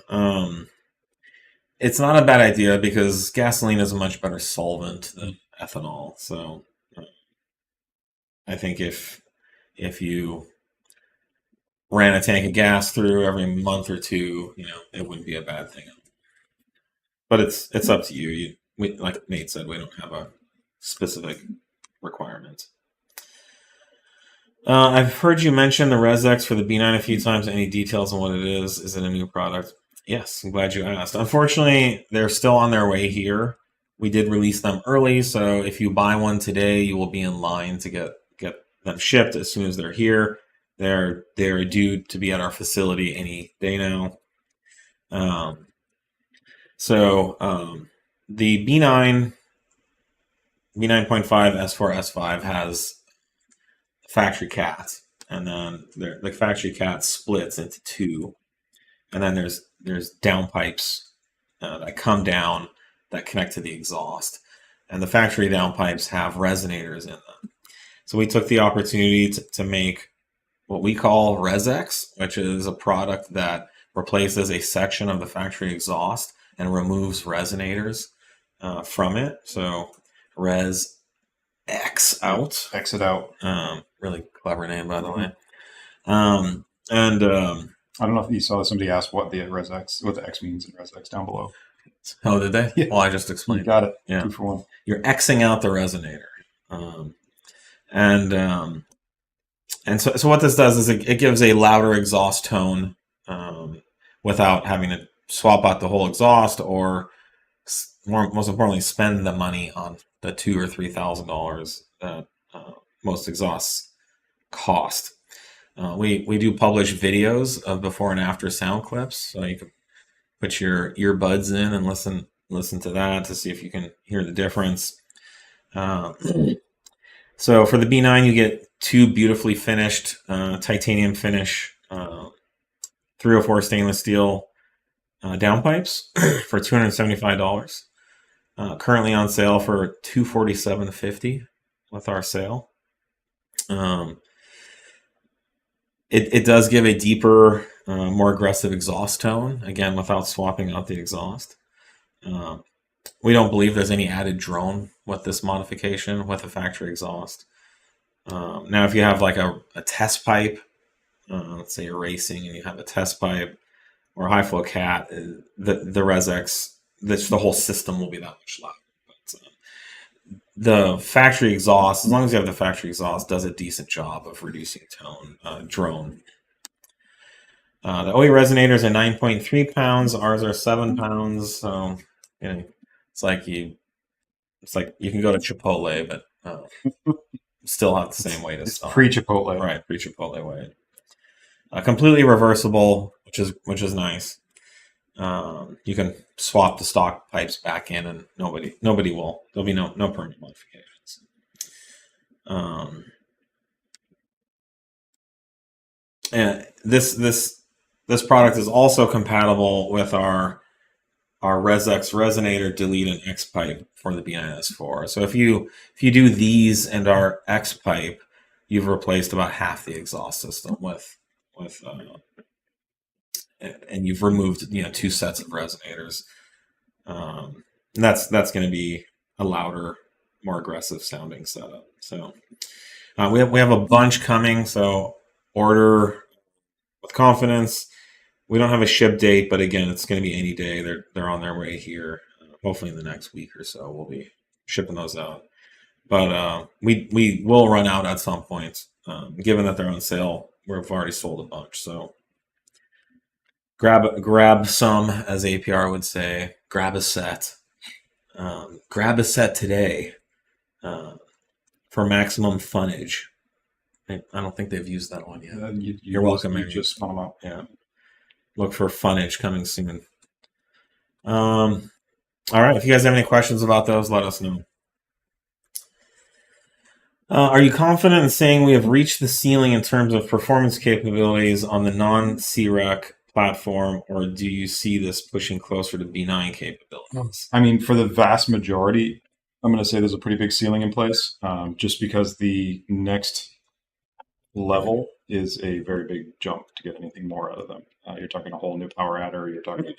it's not a bad idea because gasoline is a much better solvent than ethanol. So I think if you ran a tank of gas through every month or two, it wouldn't be a bad thing. But it's up to you. Like Nate said, we don't have a specific requirement. I've heard you mention the ResX for the B9 a few times. Any details on what it is? Is it a new product? Yes, I'm glad you asked. Unfortunately, they're still on their way here. We did release them early, so if you buy one today, you will be in line to get them shipped as soon as they're here. They're due to be at our facility any day now. The B9 B9.5 S4 S5 has factory cat, and then the factory cat splits into two, and then there's downpipes that come down that connect to the exhaust, and the factory downpipes have resonators in them. So we took the opportunity to make what we call ResX, which is a product that replaces a section of the factory exhaust and removes resonators from it. So Res X out. Exit out. Really clever name, by the way. I don't know if you saw somebody asked what the X means in ResX down below. Oh, did they? Yeah. Well, I just explained. You got it. Yeah. 2 for 1. You're Xing out the resonator. So what this does is it gives a louder exhaust tone without having to swap out the whole exhaust or, most importantly, spend the money on the $2,000 or $3,000 that most exhausts cost. We do publish videos of before and after sound clips, so you can put your earbuds in and listen to that to see if you can hear the difference. So for the B9, you get 2 beautifully finished titanium finish 304 stainless steel downpipes for $275. Currently on sale for $247.50 with our sale. It does give a deeper, more aggressive exhaust tone, again, without swapping out the exhaust. We don't believe there's any added drone with this modification with a factory exhaust. Now, if you have like a test pipe, let's say you're racing and you have a test pipe or a high flow cat, the ResX, the whole system will be that much louder. But the factory exhaust, as long as you have the factory exhaust, does a decent job of reducing tone, drone. The OE resonators are 9.3 pounds. Ours are 7 pounds. So it's like you can go to Chipotle, but still have the same weight as stock. Pre-Chipotle, right? Pre-Chipotle weight. Completely reversible, which is nice. You can swap the stock pipes back in, and nobody will. There'll be no permanent modifications. And this product is also compatible with our ResX resonator, delete, and X pipe for the B9S4. So if you do these and our X pipe, you've replaced about half the exhaust system with and you've removed 2 sets of resonators. And that's going to be a louder, more aggressive sounding setup. So we have a bunch coming. So order with confidence. We don't have a ship date, but again, it's going to be any day. They're on their way here. Hopefully in the next week or so, we'll be shipping those out. But we will run out at some point. Given that they're on sale, we've already sold a bunch. So grab some, as APR would say. Grab a set. Grab a set today for maximum funnage. I don't think they've used that one yet. You're welcome. You just spun them up. Yeah. Look for funnage coming soon. All right. If you guys have any questions about those, let us know. Are you confident in saying we have reached the ceiling in terms of performance capabilities on the non-CREC platform, or do you see this pushing closer to B9 capabilities? I mean, for the vast majority, I'm going to say there's a pretty big ceiling in place, just because the next level is a very big jump to get anything more out of them. You're talking a whole new power adder. You're talking,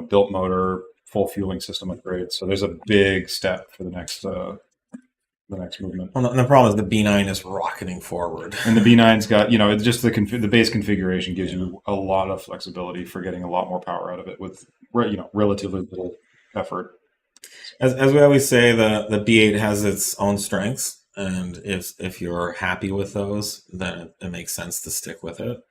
built motor, full fueling system upgrade. So there's a big step for the next movement. Well, the problem is the B9 is rocketing forward, and the B9's got it's just the base configuration gives you a lot of flexibility for getting a lot more power out of it with relatively little effort. As we always say, the B8 has its own strengths, and if you're happy with those, then it makes sense to stick with it.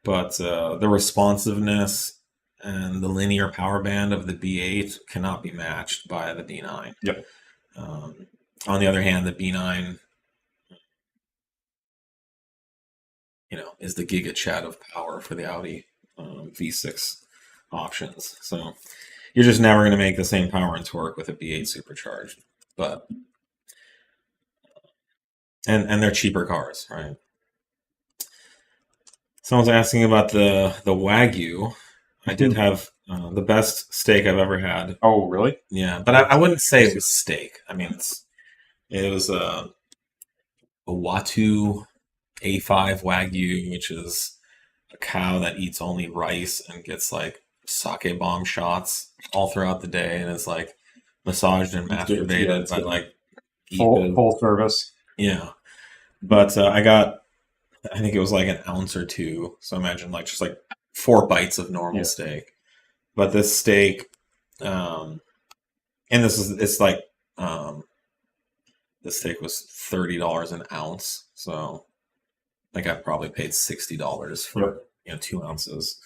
But the responsiveness and the linear power band of the B8 cannot be matched by the B9. Yep. On the other hand, the B9, is the gigachat of power for the Audi V6 options. So you're just never going to make the same power and torque with a B8 supercharged. But and they're cheaper cars, right? Someone's asking about the Wagyu. I did have the best steak I've ever had. Oh, really? Yeah, but I wouldn't say it was steak. I mean, it was a Watu A5 Wagyu, which is a cow that eats only rice and gets like sake bomb shots all throughout the day, and is like massaged and masturbated by like full service. Yeah, but I think it was like an ounce or two. So imagine like just like 4 bites of normal steak. But this steak, and it's like the steak was $30 an ounce. So I think I probably paid $60 for 2 ounces.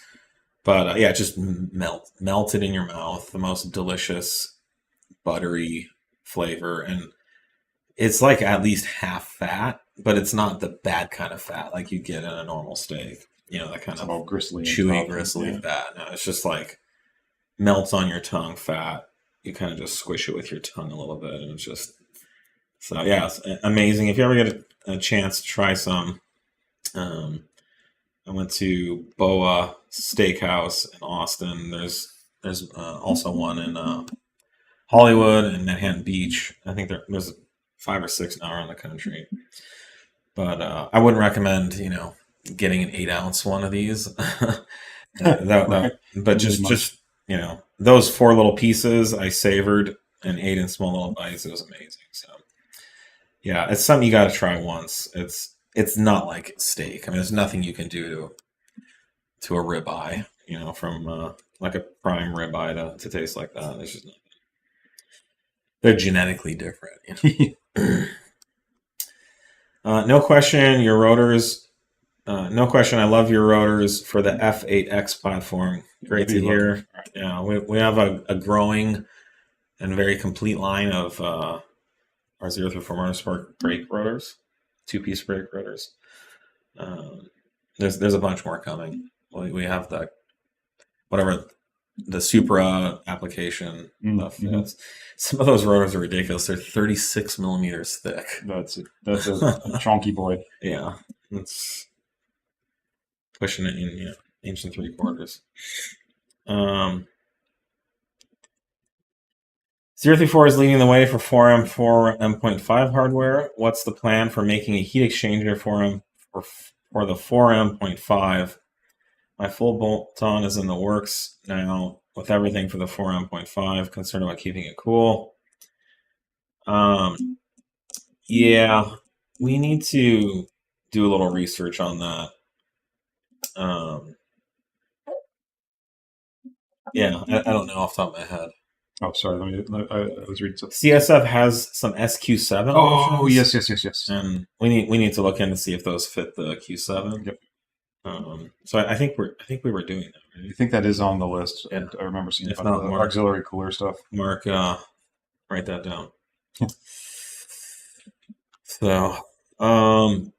But it just melted in your mouth. The most delicious buttery flavor, and it's like at least half fat, but it's not the bad kind of fat like you get in a normal steak. That kind of gristly, chewy, gristly fat. No, it's just like melts on your tongue fat. You kind of just squish it with your tongue a little bit, and it's just it's amazing. If you ever get a chance to try some, I went to Boa Steakhouse in Austin. There's also one in Hollywood and Manhattan Beach. I think there's 5 or 6 now around the country. But I wouldn't recommend, getting an 8-ounce one of these. But just those 4 little pieces I savored and ate in small little bites. It was amazing. So yeah, it's something you got to try once. It's not like steak. I mean, there's nothing you can do to a ribeye, from like a prime ribeye to taste like that. There's just nothing. They're genetically different. No question, your rotors. No question, I love your rotors for the F8X platform. Great to hear. Yeah, we have a growing and very complete line of our 034 Motorsport brake rotors, 2-piece brake rotors. There's a bunch more coming. We have the Supra application stuff. Mm-hmm. Some of those rotors are ridiculous. They're 36 millimeters thick. That's a chunky boy. Yeah, it's pushing it in 1 3/4 inches. 034 is leading the way for 4M 4M.5 hardware. What's the plan for making a heat exchanger for the 4M.5? My full bolt-on is in the works now with everything for the 4M.5. Concerned about keeping it cool. Yeah, we need to do a little research on that. Yeah, I don't know off the top of my head. Oh, sorry. I was reading something. CSF has some SQ7 options. Yes. And we need to look in to see if those fit the Q7. Yep. So I think we were doing that. Right? I think that is on the list. And I remember seeing the auxiliary cooler stuff. Mark, write that down. So, will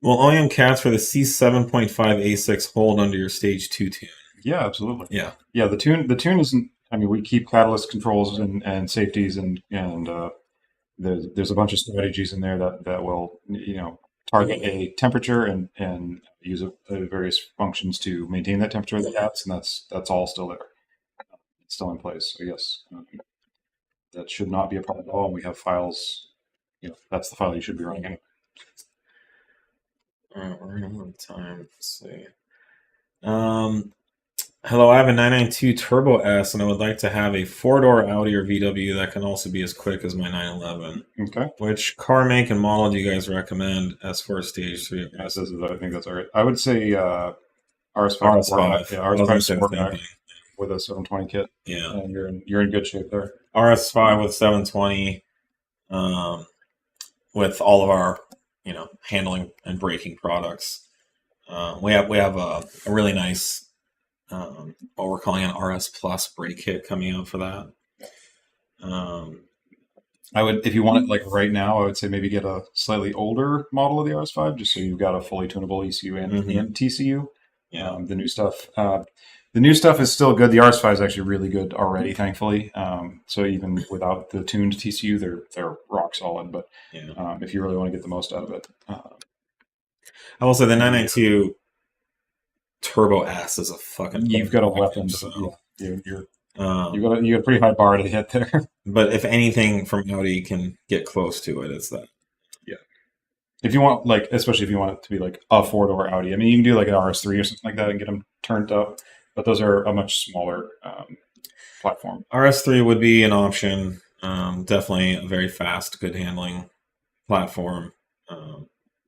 OEM cats for the C7.5 A6 hold under your stage 2 tune? Yeah, absolutely. Yeah. The tune isn't. I mean, we keep catalyst controls and safeties and there's a bunch of strategies in there that will target a temperature and use various functions to maintain that temperature of the hats, and that's all still there. It's still in place. So yes, that should not be a problem at all. We have files. That's the file you should be running anyway. All right, we're running out of time. Let's see. Hello, I have a 992 Turbo S, and I would like to have a 4-door Audi or VW that can also be as quick as my 911. Okay. Which car make and model do you guys recommend as for stage 3? Yes, I think that's all right. I would say RS5. RS5. Yeah, RS5 Sportback with a 720 kit. Yeah. And you're in good shape there. RS5 with 720, with all of our handling and braking products. We have a really nice what we're calling an RS Plus brake kit coming out for that. I would, if you want it like right now, I would say maybe get a slightly older model of the RS5, just so you've got a fully tunable ECU and TCU. Yeah. The new stuff is still good. The RS5 is actually really good already, thankfully. So even without the tuned TCU, they're rock solid. But if you really want to get the most out of it, I will say the 992 Turbo S is a fucking. You've got a weapon. So. You've got a pretty high bar to hit there. But if anything from Audi can get close to it, it's that. Yeah. If you want, especially if you want it to be like a 4-door Audi, I mean, you can do like an RS3 or something like that and get them turned up. But those are a much smaller platform. RS3 would be an option. Definitely a very fast, good handling platform.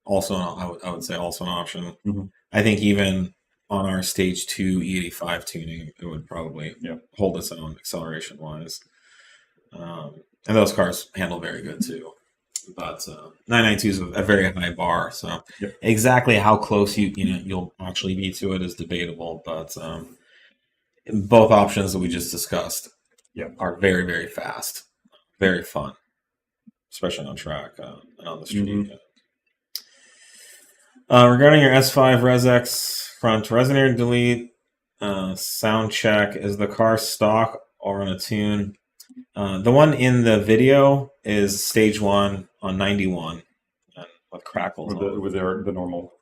Also, I would say also an option. I think even on our stage 2 E85 tuning, it would probably hold its own acceleration wise. And those cars handle very good too. But 992 is a very high bar, so exactly how close you'll actually be to it is debatable. But both options that we just discussed are very, very fast, very fun, especially on track and on the street. Regarding your S5 ResX front Resonator delete, sound check, is the car stock or on a tune? The one in the video is stage 1 on 91 with Crackles. With the normal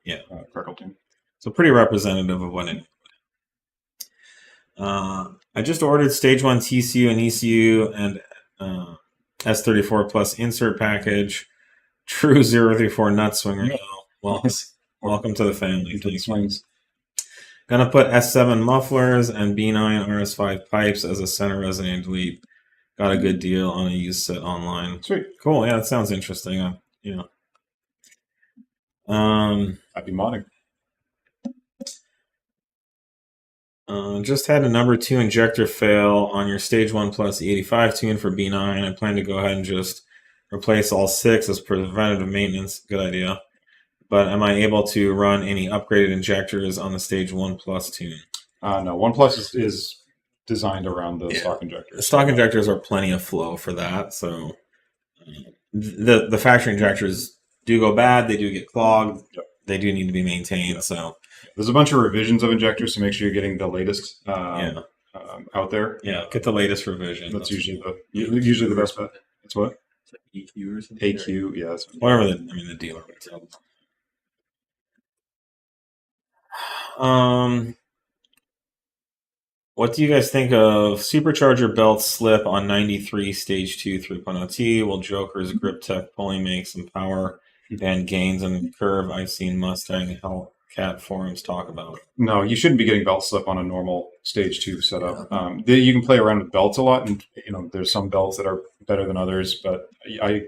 Crackle tune. So pretty representative of what it. I just ordered stage 1 TCU and ECU and S34 plus insert package. True 034 nut swinger now. Welcome to the family. Swings. Gonna put S7 mufflers and B9 RS5 pipes as a center resonator delete. Got a good deal on a used set online. Sweet. Cool. Yeah, that sounds interesting. Happy modding. Just had a number 2 injector fail on your stage 1 plus E85 tune for B9. I plan to go ahead and just replace all 6 as preventative maintenance. Good idea. But am I able to run any upgraded injectors on the stage 1 plus tune? No, 1 plus is designed around the stock injectors. The stock injectors are plenty of flow for that. So the factory injectors do go bad. They do get clogged. They do need to be maintained. So there's a bunch of revisions of injectors to make sure you're getting the latest out there. Yeah, get the latest revision. That's usually the best bet. That's what? EQ or something? AQ, yeah. Whatever the dealer would tell. What do you guys think of supercharger belt slip on 93 stage 2 3.0T? Will jokerz grip tech pulley make some power and gains in the curve? I've seen Mustang Hellcat forums talk about. No, you shouldn't be getting belt slip on a normal stage 2 setup. You can play around with belts a lot, and there's some belts that are better than others, but I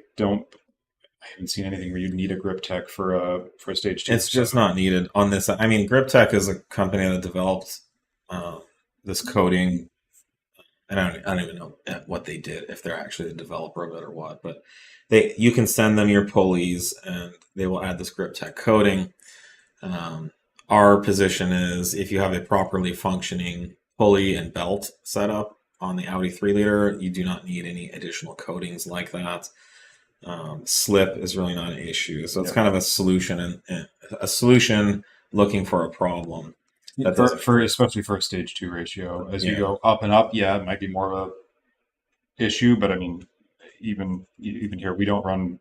haven't seen anything where you need a grip tech for a stage 2. It's just not needed on this. I mean, Grip Tech is a company that developed this coating. And I don't even know what they did, if they're actually the developer of it or what. But you can send them your pulleys, and they will add this Grip Tech coating. Our position is, if you have a properly functioning pulley and belt setup on the Audi 3-liter, you do not need any additional coatings like that. Slip is really not an issue, so it's kind of a solution and a solution looking for a problem. Especially for a stage 2 ratio, as you go up and up, it might be more of a issue. But I mean, even here, we don't run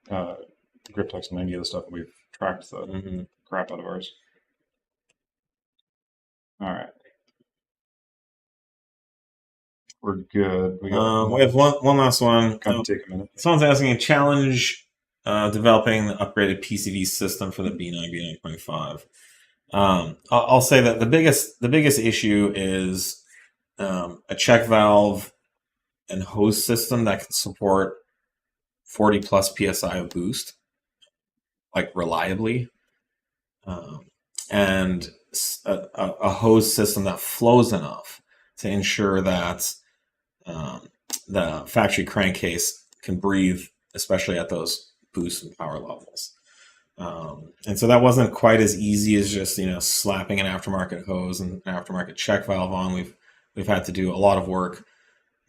grip text on any of the stuff. We've tracked the crap out of ours. All right. We're good. We have one last one. Kind of take a minute. Someone's asking a challenge developing the upgraded PCV system for the B9 B9.5. I'll say that the biggest issue is a check valve and hose system that can support 40 plus psi of boost, like reliably, and a hose system that flows enough to ensure that the factory crankcase can breathe, especially at those boost and power levels. And so that wasn't quite as easy as just slapping an aftermarket hose and an aftermarket check valve on. We've had to do a lot of work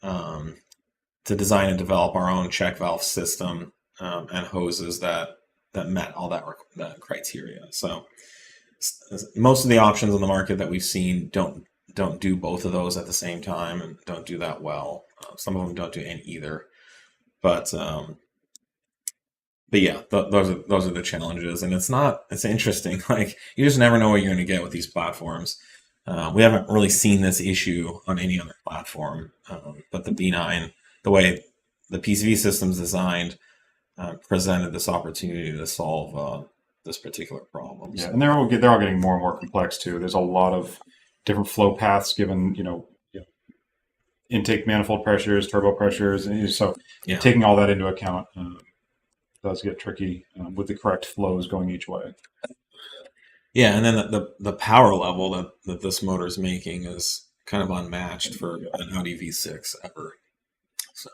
to design and develop our own check valve system and hoses that met all that criteria. So most of the options on the market that we've seen don't do both of those at the same time and don't do that well. Some of them don't do any either. But yeah, those are the challenges, and it's interesting. Like, you just never know what you're going to get with these platforms. We haven't really seen this issue on any other platform, but the B9, the way the PCV system's designed, presented this opportunity to solve this particular problem. Yeah, and they're all getting more and more complex too. There's a lot of different flow paths given, intake manifold pressures, turbo pressures, and so taking all that into account does get tricky with the correct flows going each way. Yeah, and then the power level that this motor is making is kind of unmatched for an Audi V6 ever. So,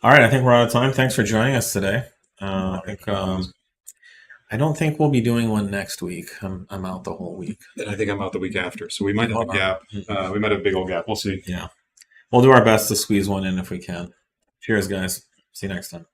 all right, I think we're out of time. Thanks for joining us today. I don't think we'll be doing one next week. I'm out the whole week. And I think I'm out the week after, so we might have a gap. We might have a big old gap. We'll see. Yeah, we'll do our best to squeeze one in if we can. Cheers, guys. See you next time.